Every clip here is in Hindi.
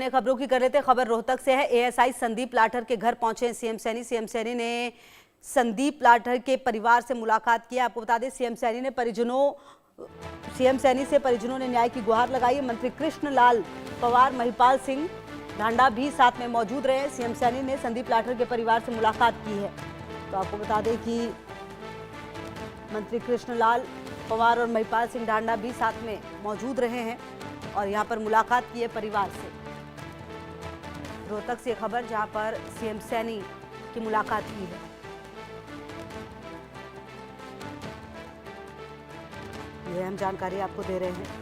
खबरों की कर लेते हैं। खबर रोहतक से है। एएसआई संदीप लाठर के घर पहुंचे सीएम सैनी। सीएम सैनी ने संदीप लाठर के परिवार से मुलाकात की। आपको बता दें सीएम सैनी से परिजनों ने न्याय की गुहार लगाई। मंत्री कृष्णलाल पवार, महिपाल सिंह ढांडा भी साथ में मौजूद रहे। सीएम सैनी ने संदीप लाठर के परिवार से मुलाकात की है। तो आपको बता दें कि मंत्री कृष्णलाल पवार और महिपाल सिंह ढांडा भी साथ में मौजूद रहे हैं और यहां पर मुलाकात की है परिवार से। रोहतक से खबर जहां पर सीएम सैनी की मुलाकात की है। ये हम जानकारी आपको दे रहे हैं।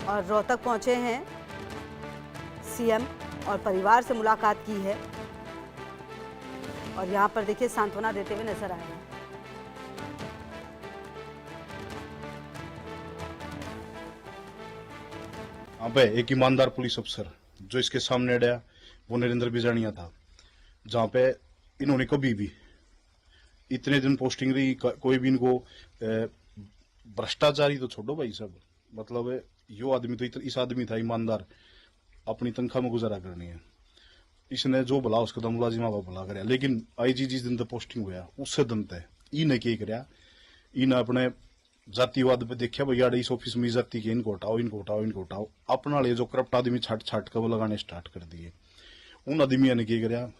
और रोहतक पहुंचे हैं सीएम और परिवार से मुलाकात की है और यहां पर देखिए सांत्वना देते हुए नजर आए हैं। अब एक ईमानदार पुलिस अफसर जो इसके सामने अड़ा वो नरेंद्र बिजानिया था, जहां पे इन्होंने कभी भी इतने दिन पोस्टिंग रही, कोई भी इनको भ्रष्टाचारी तो छोड़ो भाई साहब, मतलब यो आदमी तो इस आदमी था ईमानदार, अपनी तनख्वाह में गुजारा करनी है। इसने जो भला उसका तो मुलाजिमा का भला कराया, लेकिन आईजी जिस दिन तक पोस्टिंग हुआ उससे दिन तक इन्हें क्या कराया, इन्हें अपने जातिवाद पे देखा भैया इस ऑफिस में जाति के इनको हटाओ, इनको हटाओ, इनको हटाओ, अपना ले जो करप्ट आदमी छाट छाट कर वो लगाने स्टार्ट कर दिए। उन आदमियों ने क्या कराया,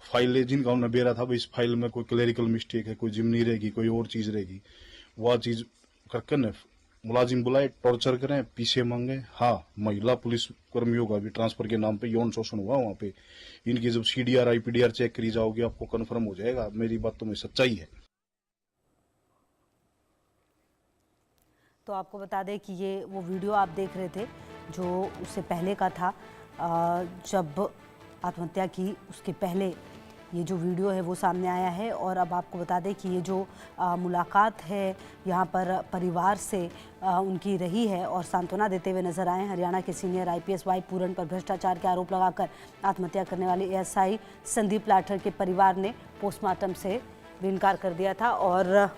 फाइल जिनका उन्हें बेरा था भाई इस फाइल में कोई क्लेरिकल मिस्टेक है, कोई जिमनी रहेगी, कोई और चीज रहेगी, वह चीज करके न मुलाजिम बुलाए, टॉर्चर करें, पीछे मांगे। हाँ, महिला पुलिस कर्मियों का भी ट्रांसफर के नाम पे यौन शोषण हुआ वहां पे। इनकी जब CDR IPDR चेक करी जाओगी आपको कन्फर्म हो जाएगा, मेरी बात तो में सच्चाई है। तो आपको बता दें कि ये वो वीडियो आप देख रहे थे जो उससे पहले का था, जब आत्महत्या की उसके पहले ये जो वीडियो है वो सामने आया है। और अब आपको बता दें कि ये जो मुलाकात है यहाँ पर परिवार से उनकी रही है और सांत्वना देते हुए नजर आए। हरियाणा के सीनियर IPS वाई पूरन पर भ्रष्टाचार के आरोप लगाकर आत्महत्या करने वाले ASI संदीप लाठर के परिवार ने पोस्टमार्टम से भी इनकार कर दिया था। और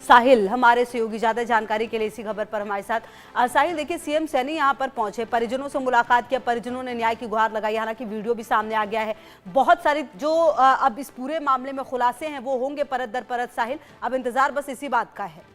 साहिल हमारे सहयोगी ज्यादा जानकारी के लिए इसी खबर पर हमारे साथ। साहिल, देखिए सीएम सैनी यहाँ पर पहुंचे, परिजनों से मुलाकात किया, परिजनों ने न्याय की गुहार लगाई। हालांकि वीडियो भी सामने आ गया है, बहुत सारी जो अब इस पूरे मामले में खुलासे हैं वो होंगे परत दर परत। साहिल, अब इंतजार बस इसी बात का है।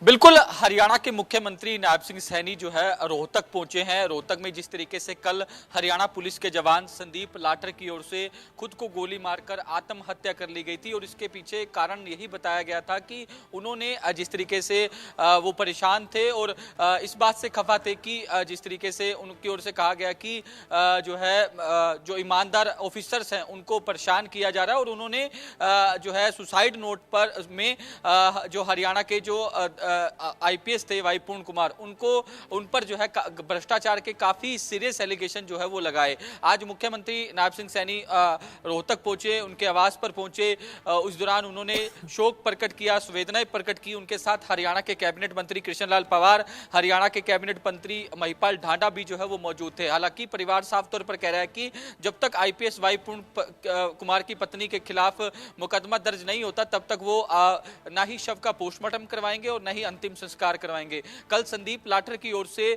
बिल्कुल, हरियाणा के मुख्यमंत्री नायब सिंह सैनी जो है रोहतक पहुंचे हैं। रोहतक में जिस तरीके से कल हरियाणा पुलिस के जवान संदीप लाठर की ओर से खुद को गोली मारकर आत्महत्या कर ली गई थी और इसके पीछे कारण यही बताया गया था कि उन्होंने जिस तरीके से वो परेशान थे और इस बात से खफा थे कि जिस तरीके से उनकी ओर से कहा गया कि जो है जो ईमानदार ऑफिसर्स हैं उनको परेशान किया जा रहा है। और उन्होंने जो है सुसाइड नोट पर में जो हरियाणा के जो IPS थे वाई पूर्ण कुमार, उन पर जो है भ्रष्टाचार के काफी सीरियस एलिगेशन जो है वो लगाए। आज मुख्यमंत्री नायब सिंह सैनी रोहतक पहुंचे, उनके आवास पर पहुंचे। उस दौरान उन्होंने शोक प्रकट किया, संवेदनाएं प्रकट की। उनके साथ हरियाणा के कैबिनेट मंत्री कृष्णलाल पवार, हरियाणा के कैबिनेट मंत्री महिपाल ढांडा भी जो है वो मौजूद थे। हालांकि परिवार साफ तौर पर कह रहा है कि जब तक IPS वाई पूर्ण कुमार की पत्नी के खिलाफ मुकदमा दर्ज नहीं होता तब तक वो ना ही शव का पोस्टमार्टम करवाएंगे और न ही अंतिम संस्कार करवाएंगे। कल संदीप लाठर की ओर से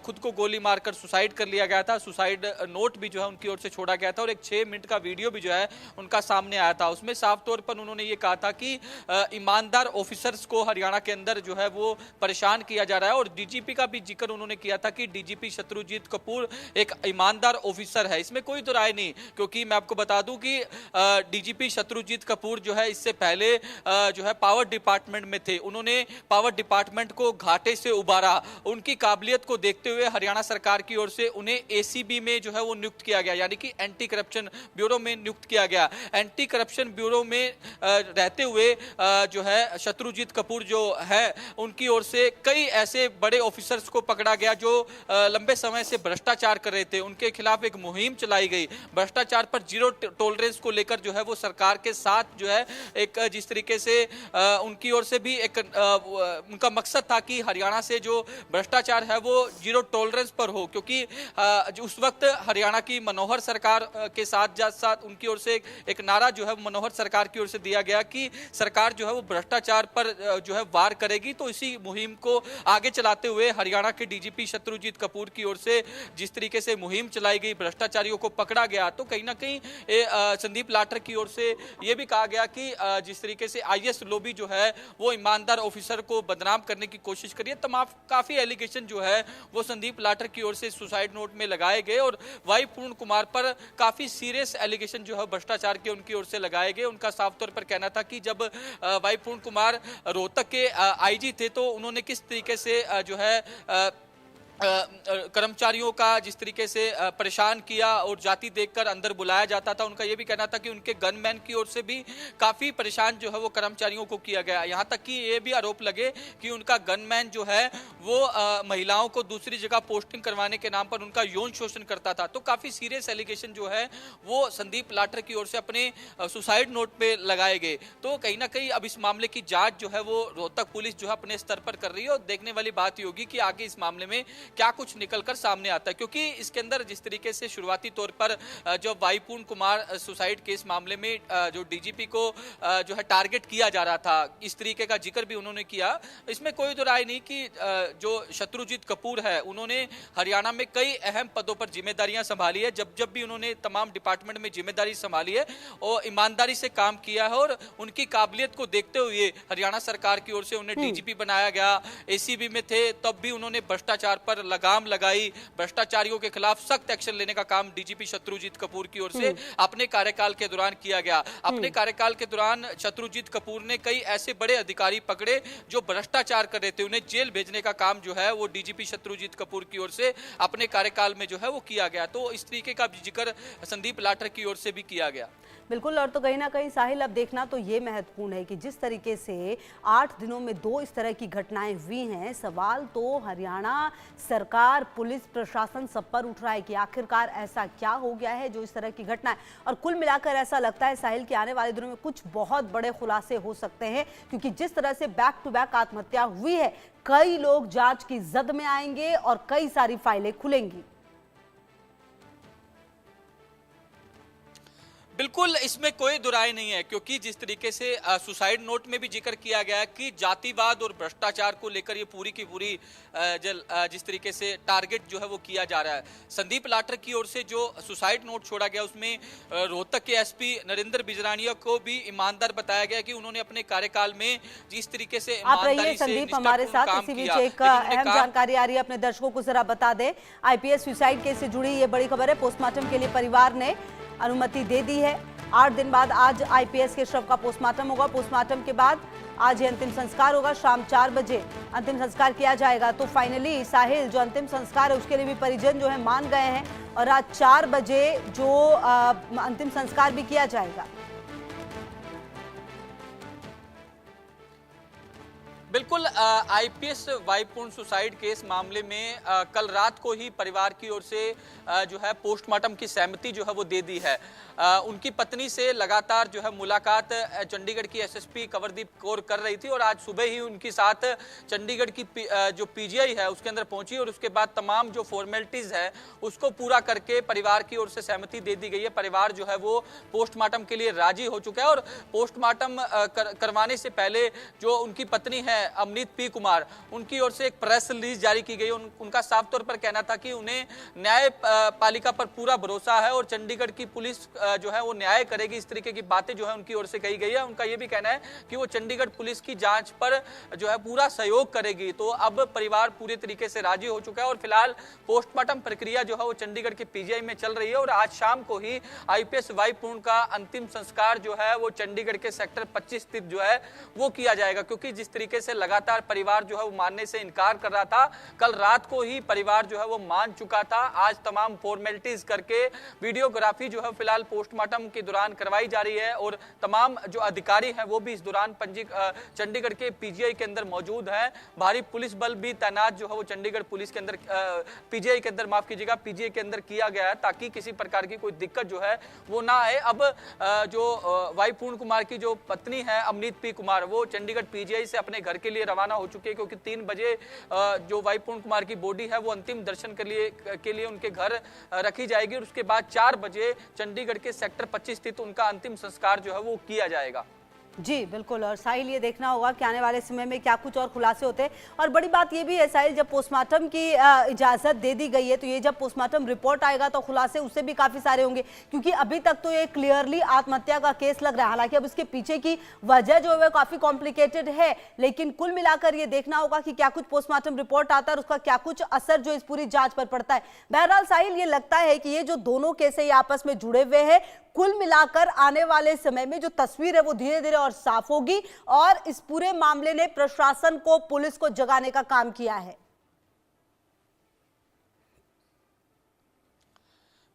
खुद को गोली मारकर सुसाइड कर लिया गया था। सुसाइड नोट भी जो है उनकी ओर से छोड़ा गया था और एक 6 मिनट का वीडियो भी जो है उनका सामने आया था। उसमें साफ तौर पर उन्होंने ये कहा था कि ईमानदार ऑफिसर्स को हरियाणा के अंदर जो है वो परेशान किया जा रहा है। और DGP का भी जिक्र उन्होंने किया था कि DGP शत्रुजीत कपूर एक ईमानदार ऑफिसर है, इसमें कोई दो राय नहीं। क्योंकि मैं आपको बता दूं कि DGP शत्रुजीत कपूर जो है इससे पहले जो है पावर डिपार्टमेंट में थे। उन्होंने पावर डिपार्टमेंट को घाटे से उबारा। उनकी काबिलियत को देखते हुए हरियाणा सरकार की ओर से उन्हें ACB में जो है वो नियुक्त किया गया, यानी कि एंटी करप्शन ब्यूरो में नियुक्त किया गया। एंटी करप्शन ब्यूरो में रहते हुए जो है शत्रुजीत कपूर जो है उनकी ओर से कई ऐसे बड़े ऑफिसर्स को पकड़ा गया जो लंबे समय से भ्रष्टाचार कर रहे थे। उनके खिलाफ एक मुहिम चलाई गई, भ्रष्टाचार पर जीरो टॉलरेंस को लेकर जो है वो सरकार के साथ जो है एक जिस तरीके से उनकी ओर से भी एक उनका मकसद था कि हरियाणा से जो भ्रष्टाचार है वो जीरो टॉलरेंस पर हो, क्योंकि उस वक्त हरियाणा की मनोहर सरकार के साथ साथ उनकी ओर से एक नारा जो है मनोहर सरकार की ओर से दिया गया कि सरकार जो है वो भ्रष्टाचार पर जो है वार करेगी। तो इसी मुहिम को आगे चलाते हुए हरियाणा के डीजीपी शत्रुजीत कपूर की ओर से जिस तरीके से मुहिम चलाई गई, भ्रष्टाचारियों को पकड़ा गया, तो कहीं ना कहीं संदीप लाठर की ओर से यह भी कहा गया कि जिस तरीके से आईएएस लॉबी जो है वो ईमानदार ऑफिसर को बदनाम करने की कोशिश करी है। तमाम काफी एलिगेशन जो है वो संदीप लाठर की ओर से सुसाइड नोट में लगाए गए और वाई पूर्ण कुमार पर काफी सीरियस एलिगेशन जो है भ्रष्टाचार के उनकी ओर से लगाए गए। उनका साफ तौर पर कहना था कि जब वाई पूर्ण कुमार रोहतक के आईजी थे तो उन्होंने किस तरीके से जो है कर्मचारियों का जिस तरीके से परेशान किया और जाति देखकर अंदर बुलाया जाता था। उनका यह भी कहना था कि उनके गनमैन की ओर से भी काफी परेशान जो है वो कर्मचारियों को किया गया। यहाँ तक कि ये भी आरोप लगे कि उनका गनमैन जो है वो महिलाओं को दूसरी जगह पोस्टिंग करवाने के नाम पर उनका यौन शोषण करता था। तो काफी सीरियस एलिगेशन जो है वो संदीप लाठर की ओर से अपने सुसाइड नोट पे लगाए गए। तो कहीं ना कहीं अब इस मामले की जांच जो है वो रोहतक पुलिस जो है अपने स्तर पर कर रही है और देखने वाली बात होगी कि आगे इस मामले में क्या कुछ निकलकर सामने आता है, क्योंकि इसके अंदर जिस तरीके से शुरुआती तौर पर जो वाई पूर्ण कुमार सुसाइड केस मामले में जो डीजीपी को जो है टारगेट किया जा रहा था, इस तरीके का जिक्र भी उन्होंने किया। इसमें कोई दो राय नहीं कि जो शत्रुजीत कपूर है उन्होंने हरियाणा में कई अहम पदों पर जिम्मेदारियां संभाली है। जब जब भी उन्होंने तमाम डिपार्टमेंट में जिम्मेदारी संभाली है और ईमानदारी से काम किया है और उनकी काबिलियत को देखते हुए हरियाणा सरकार की ओर से उन्हें डीजीपी बनाया गया। एसीबी में थे तब भी उन्होंने भ्रष्टाचार पर लगाम लगाई, भ्रष्टाचारियों के खिलाफ सख्त एक्शन लेने का काम डीजीपी शत्रुजीत कपूर की ओर से अपने कार्यकाल के दौरान किया गया। अपने कार्यकाल के दौरान शत्रुजीत कपूर ने कई ऐसे बड़े अधिकारी पकड़े जो भ्रष्टाचार कर रहे थे, उन्हें जेल भेजने का काम जो है वो डीजीपी शत्रुजीत कपूर की ओर से अपने कार्यकाल में जो है वो किया गया। तो इस तरीके का जिक्र संदीप लाठर की ओर से भी किया गया। बिल्कुल। और तो कहीं ना कहीं साहिल अब देखना तो ये महत्वपूर्ण है कि जिस तरीके से 8 दिनों में 2 इस तरह की घटनाएं हुई हैं, सवाल तो हरियाणा सरकार, पुलिस प्रशासन सब पर उठ रहा है कि आखिरकार ऐसा क्या हो गया है जो इस तरह की घटनाएं। और कुल मिलाकर ऐसा लगता है साहिल कि आने वाले दिनों में कुछ बहुत बड़े खुलासे हो सकते हैं, क्योंकि जिस तरह से बैक टू बैक आत्महत्या हुई है, कई लोग जांच की जद में आएंगे और कई सारी फाइलें खुलेंगी। बिल्कुल, इसमें कोई दुराई नहीं है, क्योंकि जिस तरीके से सुसाइड नोट में भी जिक्र किया गया कि जातिवाद और भ्रष्टाचार को लेकर ये पूरी की पूरी जिस तरीके से टारगेट जो है वो किया जा रहा है। संदीप लाठर की ओर से जो सुसाइड नोट छोड़ा गया उसमें रोहतक के एसपी नरेंद्र बिजरानिया को भी ईमानदार बताया गया कि उन्होंने अपने कार्यकाल में जिस तरीके से आप रहिए संदीप हमारे साथ, इसी बीच एक अहम जानकारी आ रही है, अपने दर्शकों को जरा बता दें। आईपीएस सुसाइड केस से जुड़ी ये बड़ी खबर है। पोस्टमार्टम के लिए परिवार ने अनुमति दे दी है। 8 दिन बाद आज आईपीएस के शव का पोस्टमार्टम होगा। पोस्टमार्टम के बाद आज ये अंतिम संस्कार होगा। शाम 4 बजे अंतिम संस्कार किया जाएगा। तो फाइनली साहिल, जो अंतिम संस्कार है उसके लिए भी परिजन जो है मान गए हैं और आज 4 बजे जो अंतिम संस्कार भी किया जाएगा। बिल्कुल, आईपीएस वाई पूर्ण सुसाइड केस मामले में कल रात को ही परिवार की ओर से जो है पोस्टमार्टम की सहमति जो है वो दे दी है। उनकी पत्नी से लगातार जो है मुलाकात चंडीगढ़ की एसएसपी कंवरदीप कौर कर रही थी और आज सुबह ही उनके साथ चंडीगढ़ की जो पीजीआई है उसके अंदर पहुंची और उसके बाद तमाम जो फॉर्मेलिटीज है उसको पूरा करके परिवार की ओर से सहमति दे दी गई है। परिवार जो है वो पोस्टमार्टम के लिए राजी हो चुका है और पोस्टमार्टम करवाने से पहले जो उनकी पत्नी है अमनीत पी कुमार, उनकी ओर से एक प्रेस रिलीज जारी की गई। उनका साफ तौर पर कहना था कि उन्हें न्याय पालिका पर पूरा भरोसा है और चंडीगढ़ की पुलिस जो है वो न्याय करेगी। इस तरीके की बातें जो है उनकी ओर से कही गई है। उनका ये भी कहना है कि वो चंडीगढ़ पुलिस की जांच पर जो है पूरा सहयोग करेगी। तो अब परिवार पूरे तरीके से राजी हो चुका है और फिलहाल पोस्टमार्टम प्रक्रिया जो है वो चंडीगढ़ के पीजीआई में चल रही है और आज शाम को ही आईपीएस वाई पूर्ण का अंतिम संस्कार जो है वो चंडीगढ़ के सेक्टर 25 स्थित जो है वो किया जाएगा, क्योंकि जिस तरीके से लगातार परिवार जो है वो मानने से इनकार कर रहा था। कल रात को ही परिवार जो है वो मान चुका था। आज तमाम फॉर्मेलिटीज करके वीडियोग्राफी जो है फिलहाल पोस्टमार्टम के दौरान करवाई जा रही है और तमाम जो अधिकारी हैं वो भी इस दौरान चंडीगढ़ के पीजीआई के अंदर मौजूद हैं। भारी पुलिस बल भी तैनात जो है वो चंडीगढ़ पुलिस के अंदर पीजीआई के अंदर माफ कीजिएगा पीजीआई के अंदर किया गया है ताकि किसी प्रकार की कोई दिक्कत जो है वो ना आए। अब जो वाई पूर्ण कुमार की जो पत्नी है अमनीत पी कुमार, वो चंडीगढ़ पीजीआई से अपने घर के लिए रवाना हो चुके हैं, क्योंकि 3 बजे जो वाई पूर्ण कुमार की बॉडी है वो अंतिम दर्शन के लिए उनके घर रखी जाएगी और उसके बाद 4 बजे चंडीगढ़ के सेक्टर 25 स्थित उनका अंतिम संस्कार जो है वो किया जाएगा। जी बिल्कुल, और साहिल ये देखना होगा कि आने वाले समय में क्या कुछ और खुलासे होते हैं। और बड़ी बात ये भी है साहिल, जब पोस्टमार्टम की इजाजत दे दी गई है तो ये जब पोस्टमार्टम रिपोर्ट आएगा तो खुलासे उससे भी काफी सारे होंगे, क्योंकि अभी तक तो ये क्लियरली आत्महत्या का केस लग रहा है। हालांकि अब इसके पीछे की वजह जो है काफी कॉम्प्लिकेटेड है, लेकिन कुल मिलाकर ये देखना होगा कि क्या कुछ पोस्टमार्टम रिपोर्ट आता है और उसका क्या कुछ असर जो इस पूरी जांच पर पड़ता है। बहरहाल साहिल, ये लगता है कि ये जो दोनों केस है ये आपस में जुड़े हुए हैं। कुल मिलाकर आने वाले समय में जो तस्वीर है वो धीरे धीरे और साफ होगी और इस पूरे मामले ने प्रशासन को, पुलिस को जगाने का काम किया है।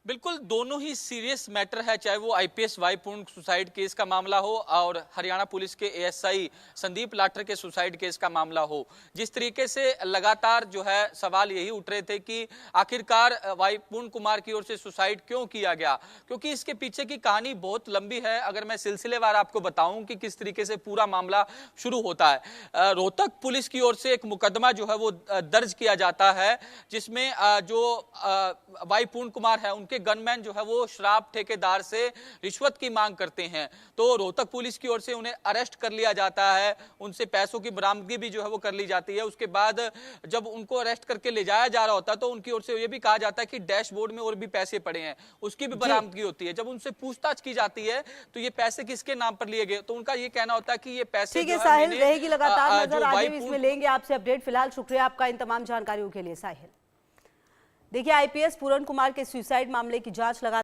बिल्कुल, दोनों ही सीरियस मैटर है, चाहे वो आईपीएस वाई पूर्ण सुसाइड केस का मामला हो और हरियाणा पुलिस के एएसआई संदीप लाठर के सुसाइड केस का मामला हो। जिस तरीके से लगातार जो है सवाल यही उठ रहे थे कि आखिरकार वाई पूर्ण कुमार की ओर से सुसाइड क्यों किया गया, क्योंकि इसके पीछे की कहानी बहुत लंबी है। अगर मैं सिलसिलेवार आपको बताऊं कि किस तरीके से पूरा मामला शुरू होता है। रोहतक पुलिस की ओर से एक मुकदमा जो है वो दर्ज किया जाता है, जिसमें जो वाई पूर्ण कुमार है उनके गनमैन जो है वो शराब ठेकेदार से रिश्वत की मांग करते हैं। तो रोहतक पुलिस की ओर से उन्हें अरेस्ट कर लिया जाता है, उनसे पैसों की बरामदगी भी जो है वो कर ली जाती है। उसके बाद जब उनको अरेस्ट करके ले जाया जा रहा होता है तो उनकी ओर से ये भी कहा जाता है कि डैशबोर्ड में और भी पैसे पड़े हैं, उसकी भी बरामदगी होती है। जब उनसे पूछताछ की जाती है तो ये पैसे किसके नाम पर लिए गए, तो उनका ये कहना होता है कि ये पैसे ठीक है साहिल, रहेगी लगातार नजर, आगे भी इसमें लेंगे आपसे अपडेट। फिलहाल शुक्रिया आपका इन तमाम जानकारियों के लिए साहिल। देखिए, आईपीएस पूर्ण कुमार के सुसाइड मामले की जांच लगा